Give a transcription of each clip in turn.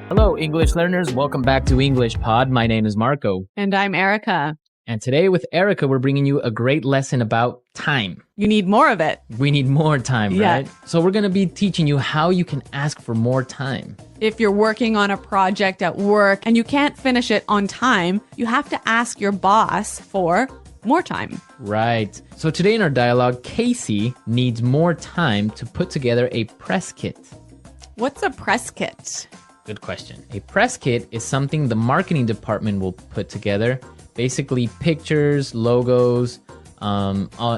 Hello, English learners. Welcome back to English Pod. My name is Marco. And I'm Erica. And today with Erica, we're bringing you a great lesson about time. You need more of it. We need more time, Yeah. right? So we're going to be teaching you how you can ask for more time. If you're working on a project at work and you can't finish it on time, you have to ask your boss for more time. Right. So today in our dialogue, Casey needs more time to put together a press kit. What's a press kit? Good question. A press kit is something the marketing department will put together. Basically pictures, logos,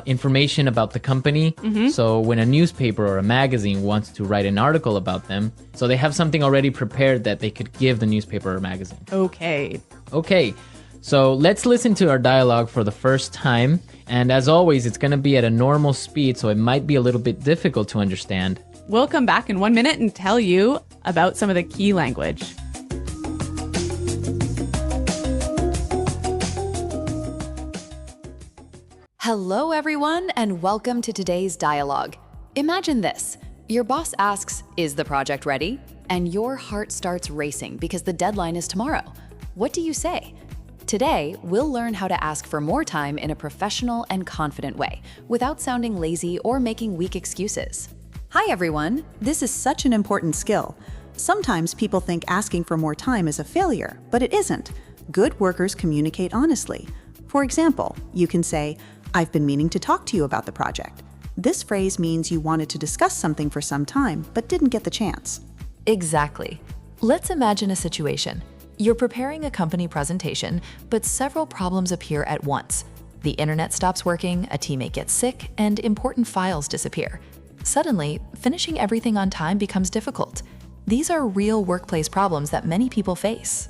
information about the company. So when a newspaper or a magazine wants to write an article about them, so they have something already prepared that they could give the newspaper or magazine. Okay. So let's listen to our dialogue for the first time. And as always, it's going to be at a normal speed, so it might be a little bit difficult to understand. We'll come back in 1 minute and tell you about some of the key language. Hello, everyone, and welcome to today's dialogue. Imagine this. Your boss asks, "Is the project ready?" And your heart starts racing because the deadline is tomorrow. What do you say? Today, we'll learn how to ask for more time in a professional and confident way, without sounding lazy or making weak excuses. Hi everyone, this is such an important skill. Sometimes people think asking for more time is a failure, but it isn't. Good workers communicate honestly. For example, you can say, "I've been meaning to talk to you about the project." This phrase means you wanted to discuss something for some time, but didn't get the chance. Exactly. Let's imagine a situation. You're preparing a company presentation, but several problems appear at once. The internet stops working, a teammate gets sick, and important files disappear. Suddenly, finishing everything on time becomes difficult. These are real workplace problems that many people face.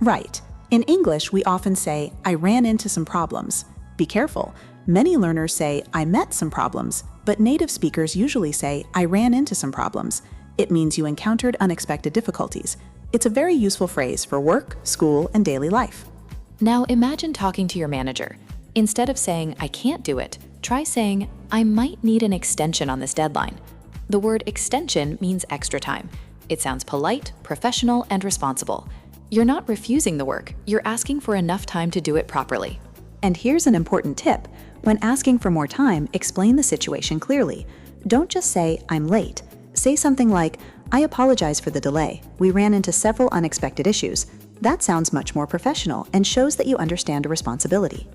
Right. In English, we often say, "I ran into some problems." Be careful. Many learners say, "I met some problems," but native speakers usually say, "I ran into some problems." It means you encountered unexpected difficulties. It's a very useful phrase for work, school, and daily life. Now imagine talking to your manager. Instead of saying, "I can't do it," try saying, "I might need an extension on this deadline." The word extension means extra time. It sounds polite, professional, and responsible. You're not refusing the work, you're asking for enough time to do it properly. And here's an important tip. When asking for more time, explain the situation clearly. Don't just say, "I'm late." Say something like, "I apologize for the delay. We ran into several unexpected issues." That sounds much more professional and shows that you understand a responsibility.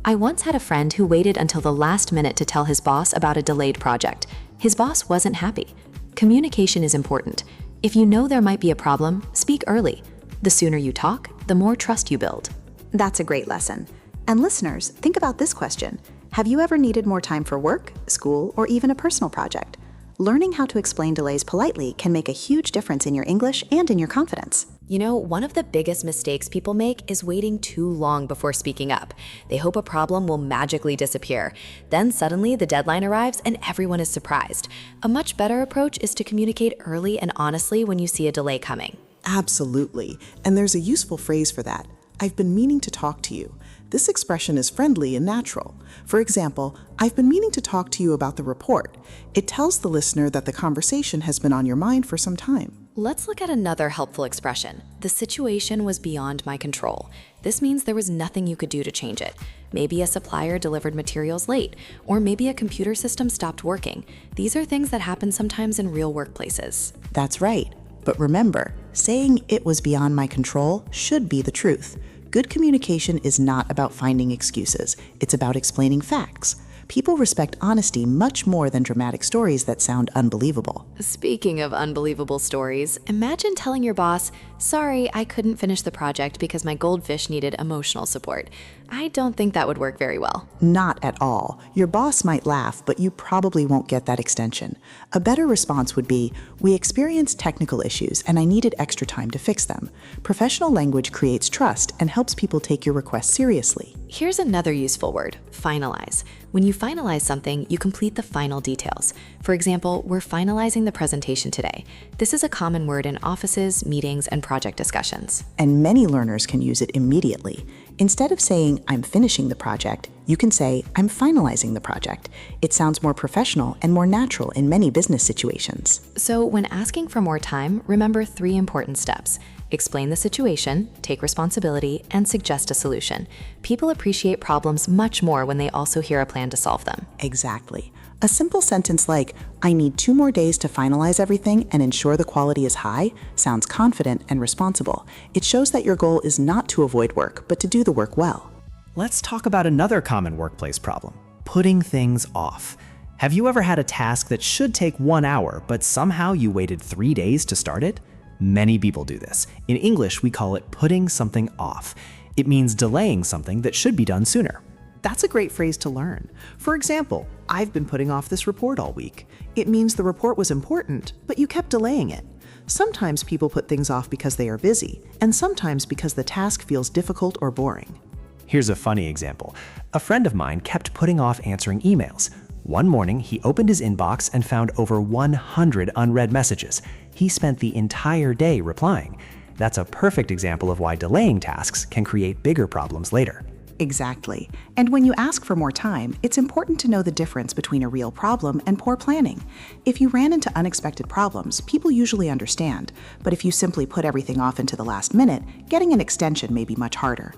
I once had a friend who waited until the last minute to tell his boss about a delayed project. His boss wasn't happy. Communication is important. If you know there might be a problem, speak early. The sooner you talk, the more trust you build. That's a great lesson. And listeners, think about this question. Have you ever needed more time for work, school, or even a personal project? Learning how to explain delays politely can make a huge difference in your English and in your confidence. You know, one of the biggest mistakes people make is waiting too long before speaking up. They hope a problem will magically disappear. Then suddenly the deadline arrives and everyone is surprised. A much better approach is to communicate early and honestly when you see a delay coming. Absolutely. And there's a useful phrase for that. "I've been meaning to talk to you." This expression is friendly and natural. For example, "I've been meaning to talk to you about the report." It tells the listener that the conversation has been on your mind for some time. Let's look at another helpful expression. The situation was beyond my control. This means there was nothing you could do to change it. Maybe a supplier delivered materials late, or maybe a computer system stopped working. These are things that happen sometimes in real workplaces. That's right. But remember, saying "it was beyond my control" should be the truth. Good communication is not about finding excuses. It's about explaining facts. People respect honesty much more than dramatic stories that sound unbelievable. Speaking of unbelievable stories, imagine telling your boss, "Sorry, I couldn't finish the project because my goldfish needed emotional support." I don't think that would work very well. Not at all. Your boss might laugh, but you probably won't get that extension. A better response would be, "We experienced technical issues and I needed extra time to fix them." Professional language creates trust and helps people take your request seriously. Here's another useful word, finalize. When you finalize something, you complete the final details. For example, we're finalizing the presentation today. This is a common word in offices, meetings, and project discussions. And many learners can use it immediately. Instead of saying, "I'm finishing the project," you can say, "I'm finalizing the project." It sounds more professional and more natural in many business situations. So when asking for more time, remember 3 important steps. explain the situation, take responsibility, and suggest a solution. People appreciate problems much more when they also hear a plan to solve them. Exactly. A simple sentence like, I need 2 more days to finalize everything and ensure the quality is high, sounds confident and responsible. It shows that your goal is not to avoid work, but to do the work well. Let's talk about another common workplace problem: putting things off. Have you ever had a task that should take 1 hour, but somehow you waited 3 days to start it? Many people do this. In English, we call it putting something off. It means delaying something that should be done sooner. That's a great phrase to learn. For example, I've been putting off this report all week. It means the report was important, but you kept delaying it. Sometimes people put things off because they are busy, and sometimes because the task feels difficult or boring. Here's a funny example. A friend of mine kept putting off answering emails. One morning, he opened his inbox and found over 100 unread messages. He spent the entire day replying. That's a perfect example of why delaying tasks can create bigger problems later. Exactly. And when you ask for more time, it's important to know the difference between a real problem and poor planning. If you ran into unexpected problems, people usually understand. But if you simply put everything off into the last minute, getting an extension may be much harder.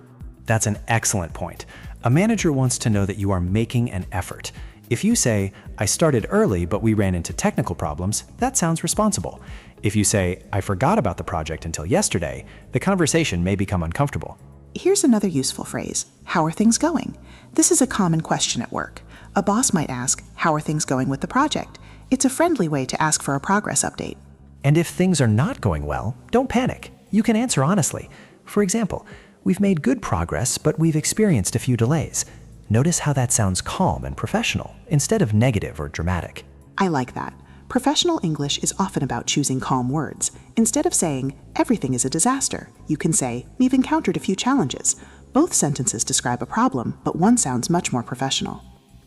That's an excellent point. A manager wants to know that you are making an effort. If you say, I started early, but we ran into technical problems, that sounds responsible. If you say, I forgot about the project until yesterday, the conversation may become uncomfortable. Here's another useful phrase. How are things going? This is a common question at work. A boss might ask, how are things going with the project? It's a friendly way to ask for a progress update. And if things are not going well, don't panic. You can answer honestly. For example, we've made good progress, but we've experienced a few delays. Notice how that sounds calm and professional instead of negative or dramatic. I like that. Professional English is often about choosing calm words. Instead of saying, everything is a disaster, you can say, we've encountered a few challenges. Both sentences describe a problem, but one sounds much more professional.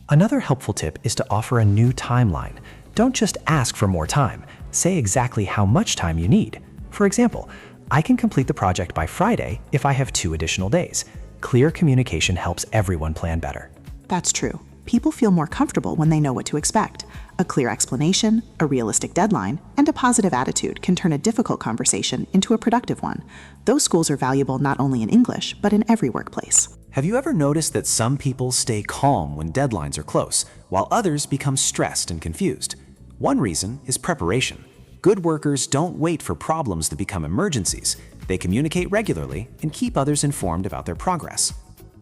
Another helpful tip is to offer a new timeline. Don't just ask for more time. Say exactly how much time you need. For example, I can complete the project by Friday if I have 2 additional days. Clear communication helps everyone plan better. That's true. People feel more comfortable when they know what to expect. A clear explanation, a realistic deadline, and a positive attitude can turn a difficult conversation into a productive one. Those skills are valuable not only in English, but in every workplace. Have you ever noticed that some people stay calm when deadlines are close, while others become stressed and confused? One reason is preparation. Good workers don't wait for problems to become emergencies. They communicate regularly and keep others informed about their progress.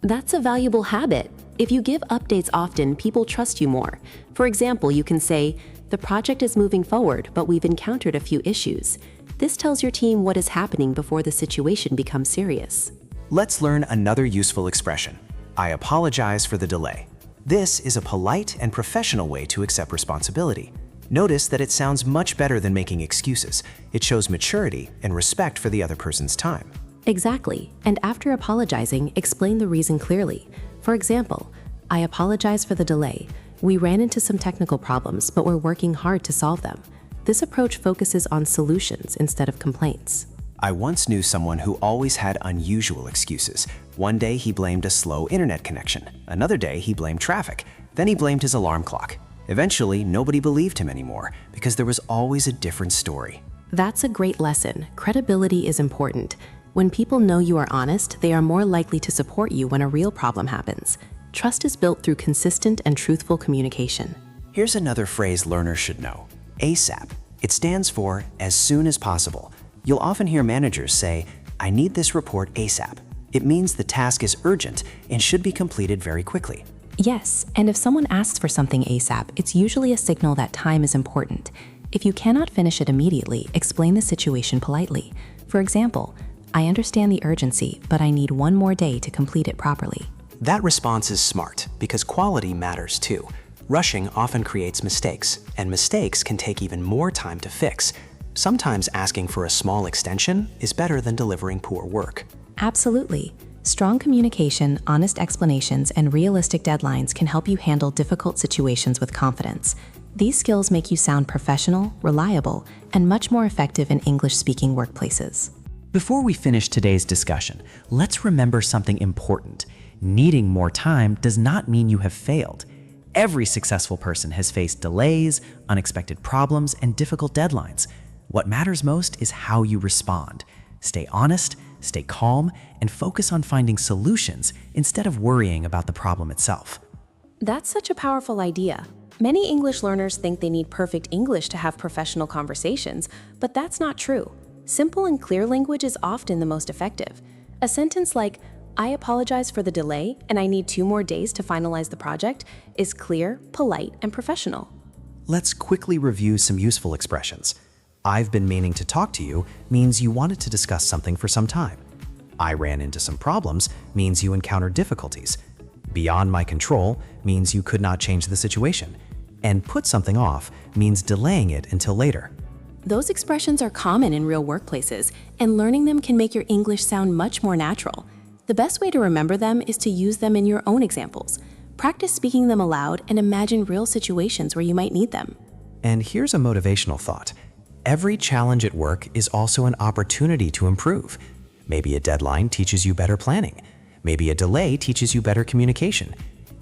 That's a valuable habit. If you give updates often, people trust you more. For example, you can say, the project is moving forward, but we've encountered a few issues. This tells your team what is happening before the situation becomes serious. Let's learn another useful expression. I apologize for the delay. This is a polite and professional way to accept responsibility. Notice that it sounds much better than making excuses. It shows maturity and respect for the other person's time. Exactly. And after apologizing, explain the reason clearly. For example, I apologize for the delay. We ran into some technical problems, but we're working hard to solve them. This approach focuses on solutions instead of complaints. I once knew someone who always had unusual excuses. One day he blamed a slow internet connection. Another day he blamed traffic. Then he blamed his alarm clock. Eventually, nobody believed him anymore because there was always a different story. That's a great lesson. Credibility is important. When people know you are honest, they are more likely to support you when a real problem happens. Trust is built through consistent and truthful communication. Here's another phrase learners should know. ASAP. It stands for as soon as possible. You'll often hear managers say, I need this report ASAP. It means the task is urgent and should be completed very quickly. Yes, and if someone asks for something ASAP, it's usually a signal that time is important. If you cannot finish it immediately, explain the situation politely. For example, I understand the urgency, but I need 1 more day to complete it properly. That response is smart because quality matters too. Rushing often creates mistakes, and mistakes can take even more time to fix. Sometimes asking for a small extension is better than delivering poor work. Absolutely. Strong communication, honest explanations, and realistic deadlines can help you handle difficult situations with confidence. These skills make you sound professional, reliable, and much more effective in English-speaking workplaces. Before we finish today's discussion, let's remember something important. Needing more time does not mean you have failed. Every successful person has faced delays, unexpected problems, and difficult deadlines. What matters most is how you respond. Stay honest, stay calm, and focus on finding solutions instead of worrying about the problem itself. That's such a powerful idea. Many English learners think they need perfect English to have professional conversations, but that's not true. Simple and clear language is often the most effective. A sentence like, "I apologize for the delay and I need 2 more days to finalize the project," is clear, polite, and professional. Let's quickly review some useful expressions. "I've been meaning to talk to you" means you wanted to discuss something for some time. "I ran into some problems" means you encountered difficulties. "Beyond my control" means you could not change the situation. And "put something off" means delaying it until later. Those expressions are common in real workplaces, and learning them can make your English sound much more natural. The best way to remember them is to use them in your own examples. Practice speaking them aloud and imagine real situations where you might need them. And here's a motivational thought. Every challenge at work is also an opportunity to improve. Maybe a deadline teaches you better planning. Maybe a delay teaches you better communication.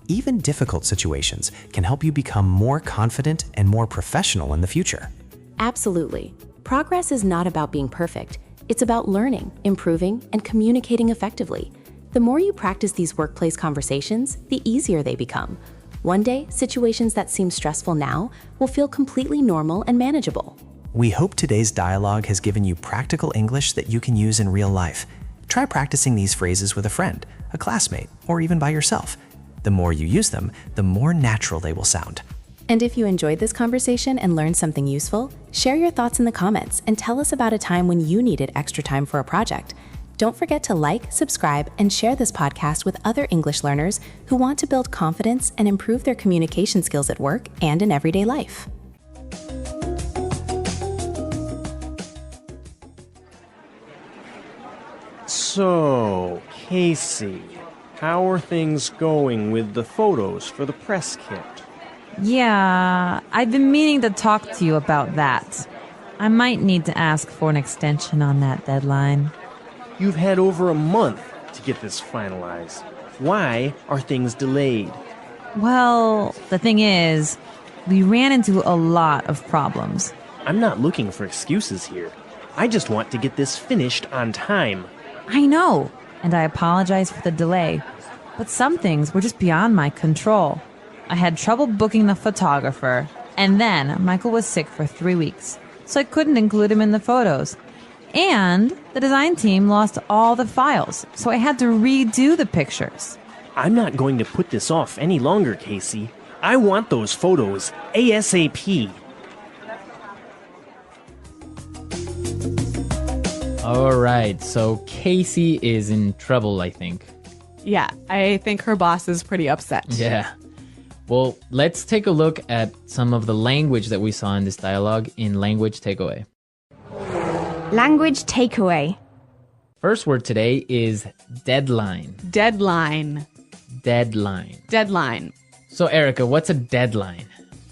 Even difficult situations can help you become more confident and more professional in the future. Absolutely. Progress is not about being perfect. It's about learning, improving, and communicating effectively. The more you practice these workplace conversations, the easier they become. One day, situations that seem stressful now will feel completely normal and manageable. We hope today's dialogue has given you practical English that you can use in real life. Try practicing these phrases with a friend, a classmate, or even by yourself. The more you use them, the more natural they will sound. And if you enjoyed this conversation and learned something useful, share your thoughts in the comments and tell us about a time when you needed extra time for a project. Don't forget to like, subscribe, and share this podcast with other English learners who want to build confidence and improve their communication skills at work and in everyday life. So, Casey, how are things going with the photos for the press kit? Yeah, I've been meaning to talk to you about that. I might need to ask for an extension on that deadline. You've had over a month to get this finalized. Why are things delayed? Well, the thing is, we ran into a lot of problems. I'm not looking for excuses here. I just want to get this finished on time. I know, and I apologize for the delay, but some things were just beyond my control. I had trouble booking the photographer, and then Michael was sick for 3 weeks, so I couldn't include him in the photos. And the design team lost all the files, so I had to redo the pictures. I'm not going to put this off any longer, Casey. I want those photos ASAP. All right, so Casey is in trouble, I think. Yeah, I think her boss is pretty upset. Yeah. Well, let's take a look at some of the language that we saw in this dialogue in Language Takeaway. Language takeaway. First word today is deadline. Deadline. Deadline. Deadline. So, Erica, what's a deadline?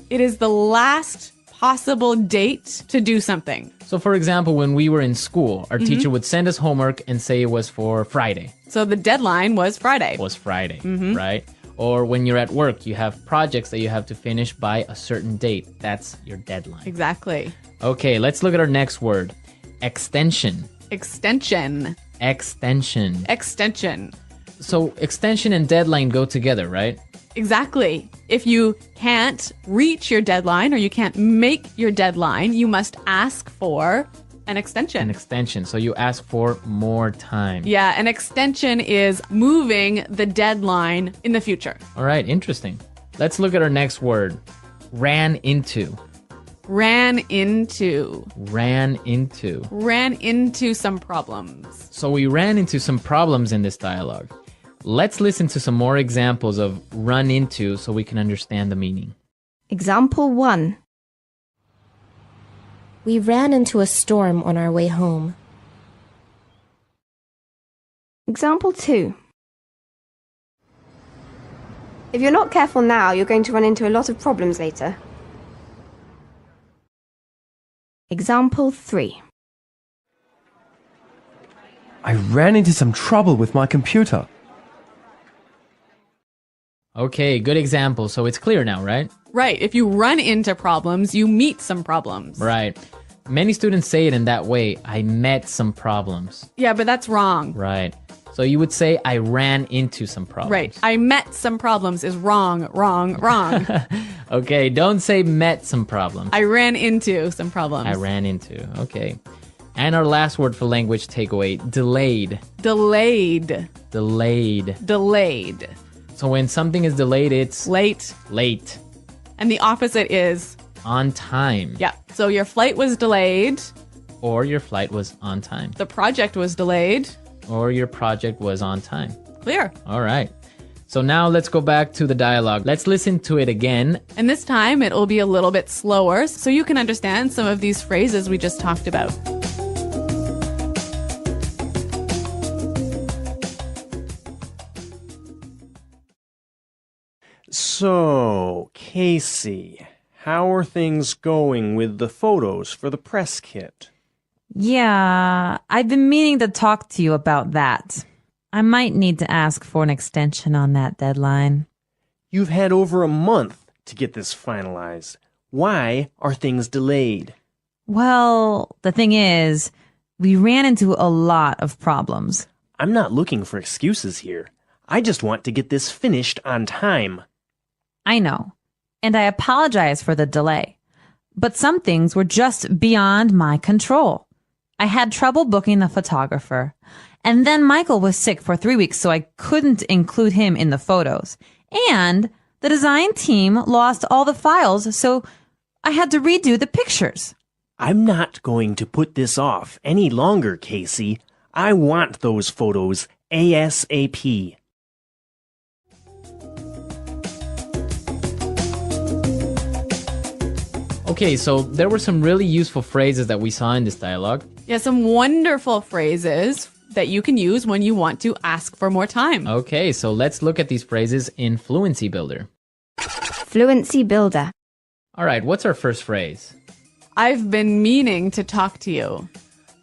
It is the last possible date to do something. So, for example, when we were in school, our teacher would send us homework and say it was for Friday. So the deadline was Friday. Right? Or when you're at work, you have projects that you have to finish by a certain date. That's your deadline. Exactly. Okay, let's look at our next word. Extension. Extension. Extension. Extension. So extension and deadline go together, right? Exactly. If you can't reach your deadline or you can't make your deadline, you must ask for an extension. An extension. So you ask for more time. Yeah, an extension is moving the deadline in the future. All right, interesting. Let's look at our next word. Ran into. Ran into. Ran into. Ran into some problems. So we ran into some problems in this dialogue. Let's listen to some more examples of run into so we can understand the meaning. Example 1. We ran into a storm on our way home. Example 2. If you're not careful now, you're going to run into a lot of problems later. Example 3. I ran into some trouble with my computer. Okay, good example. So it's clear now, right? Right. If you run into problems, you meet some problems. Right. Many students say it in that way. I met some problems. Yeah, but that's wrong. Right. So you would say I ran into some problems. Right. I met some problems is wrong, wrong, wrong. Okay, don't say met some problems. I ran into some problems. I ran into. Okay. And our last word for language takeaway, delayed. Delayed. Delayed. Delayed. So when something is delayed, it's late. Late. And the opposite is on time. Yeah. So your flight was delayed. Or your flight was on time. The project was delayed. Or your project was on time. Clear. All right. So now let's go back to the dialogue. Let's listen to it again. And this time it'll be a little bit slower so you can understand some of these phrases we just talked about. So, Casey, how are things going with the photos for the press kit? Yeah, I've been meaning to talk to you about that. I might need to ask for an extension on that deadline. You've had over a month to get this finalized. Why are things delayed? Well, the thing is, we ran into a lot of problems. I'm not looking for excuses here. I just want to get this finished on time. I know, and I apologize for the delay. But some things were just beyond my control. I had trouble booking the photographer. And then Michael was sick for 3 weeks, so I couldn't include him in the photos. And the design team lost all the files, so I had to redo the pictures. I'm not going to put this off any longer, Casey. I want those photos ASAP. Okay, so there were some really useful phrases that we saw in this dialogue. Yeah, some wonderful phrases that you can use when you want to ask for more time. Okay, so let's look at these phrases in Fluency Builder. Fluency Builder. All right, what's our first phrase? I've been meaning to talk to you.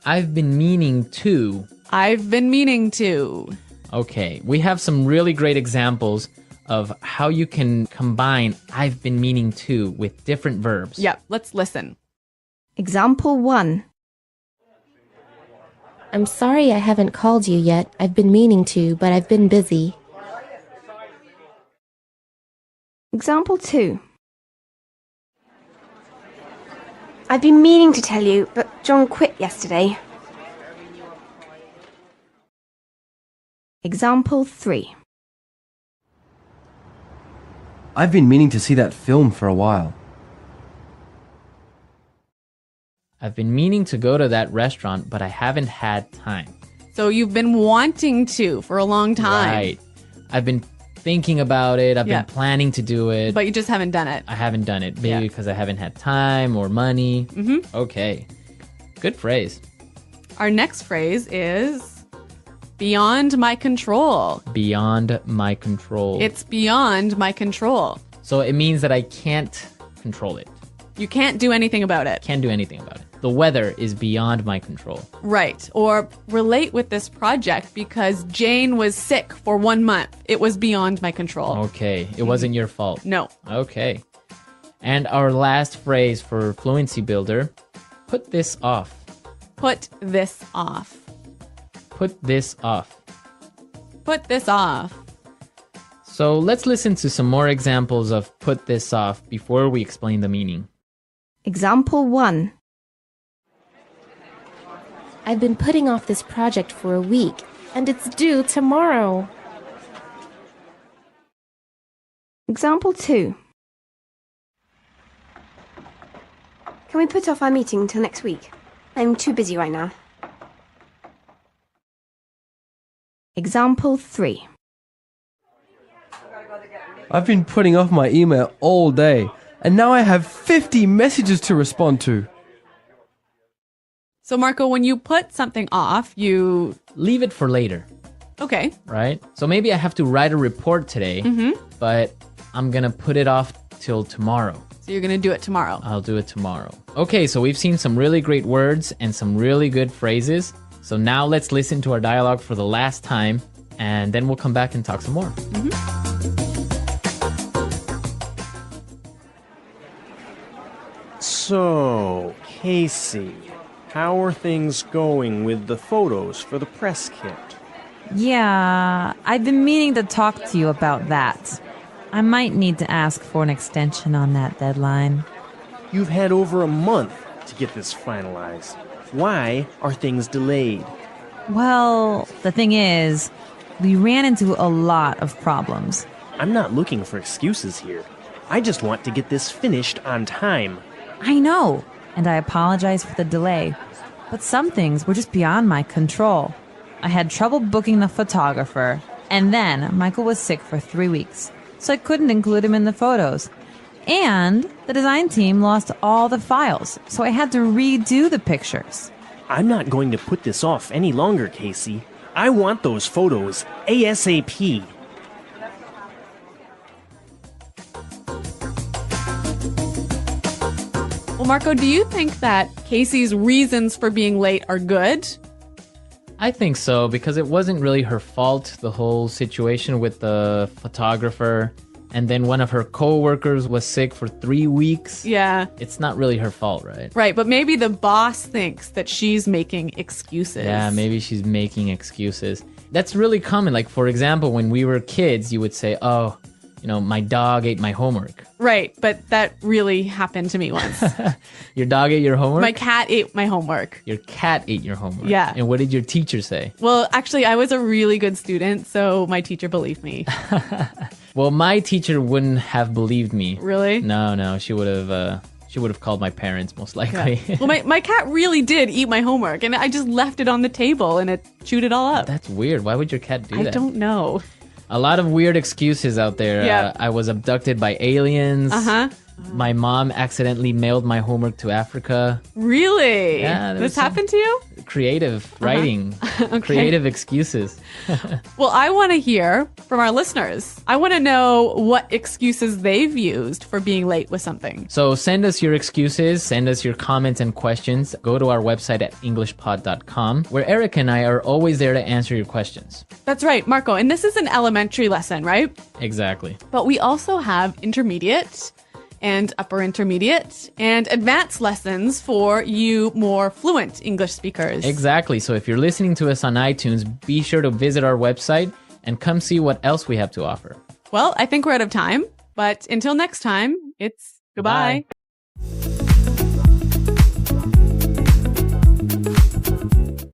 I've been meaning to. I've been meaning to. Okay, we have some really great examples of how you can combine I've been meaning to with different verbs. Yep, let's listen. Example 1. I'm sorry I haven't called you yet. I've been meaning to, but I've been busy. Example 2. I've been meaning to tell you, but John quit yesterday. Example 3. I've been meaning to see that film for a while. I've been meaning to go to that restaurant, but I haven't had time. So you've been wanting to for a long time. Right. I've been thinking about it. I've been planning to do it. But you just haven't done it. I haven't done it. Maybe because I haven't had time or money. Mm-hmm. Okay. Good phrase. Our next phrase is beyond my control. Beyond my control. It's beyond my control. So it means that I can't control it. You can't do anything about it. Can't do anything about it. The weather is beyond my control. Right. Or relate with this project because Jane was sick for 1 month. It was beyond my control. Okay. It wasn't your fault. No. Okay. And our last phrase for Fluency Builder, put this off. Put this off. Put this off. Put this off. So let's listen to some more examples of put this off before we explain the meaning. Example 1. I've been putting off this project for a week, and it's due tomorrow. Example 2. Can we put off our meeting until next week? I'm too busy right now. Example 3. I've been putting off my email all day, and now I have 50 messages to respond to. So, Marco, when you put something off, you leave it for later. Okay. Right? So maybe I have to write a report today, but I'm going to put it off till tomorrow. So you're going to do it tomorrow. I'll do it tomorrow. Okay, so we've seen some really great words and some really good phrases. So now let's listen to our dialogue for the last time, and then we'll come back and talk some more. So, Casey, how are things going with the photos for the press kit? Yeah, I've been meaning to talk to you about that. I might need to ask for an extension on that deadline. You've had over a month to get this finalized. Why are things delayed? Well, the thing is, we ran into a lot of problems. I'm not looking for excuses here. I just want to get this finished on time. I know, and I apologize for the delay, but some things were just beyond my control. I had trouble booking the photographer, and then Michael was sick for 3 weeks, so I couldn't include him in the photos. And the design team lost all the files, so I had to redo the pictures. I'm not going to put this off any longer, Casey. I want those photos ASAP. Well, Marco, do you think that Casey's reasons for being late are good? I think so, because it wasn't really her fault, the whole situation with the photographer. And then one of her co-workers was sick for 3 weeks. Yeah. It's not really her fault, right? Right, but maybe the boss thinks that she's making excuses. Yeah, maybe she's making excuses. That's really common. Like, for example, when we were kids, you would say, oh, my dog ate my homework. Right, but that really happened to me once. Your dog ate your homework? My cat ate my homework. Your cat ate your homework? Yeah. And what did your teacher say? Well, actually, I was a really good student, so my teacher believed me. Well, my teacher wouldn't have believed me. Really? No, she would have called my parents, most likely. Yeah. Well, my cat really did eat my homework, and I just left it on the table, and it chewed it all up. That's weird. Why would your cat do that? I don't know. A lot of weird excuses out there. Yeah. I was abducted by aliens. Uh-huh. My mom accidentally mailed my homework to Africa. Really? Yeah. This happened to you? Creative writing. Okay. Creative excuses. Well, I want to hear from our listeners. I want to know what excuses they've used for being late with something. So send us your excuses, send us your comments and questions. Go to our website at englishpod.com, where Eric and I are always there to answer your questions. That's right, Marco. And this is an elementary lesson, right? Exactly. But we also have intermediate and upper intermediate and advanced lessons for you more fluent English speakers. Exactly. So if you're listening to us on iTunes, be sure to visit our website and come see what else we have to offer. Well, I think we're out of time, but until next time, it's goodbye. Bye.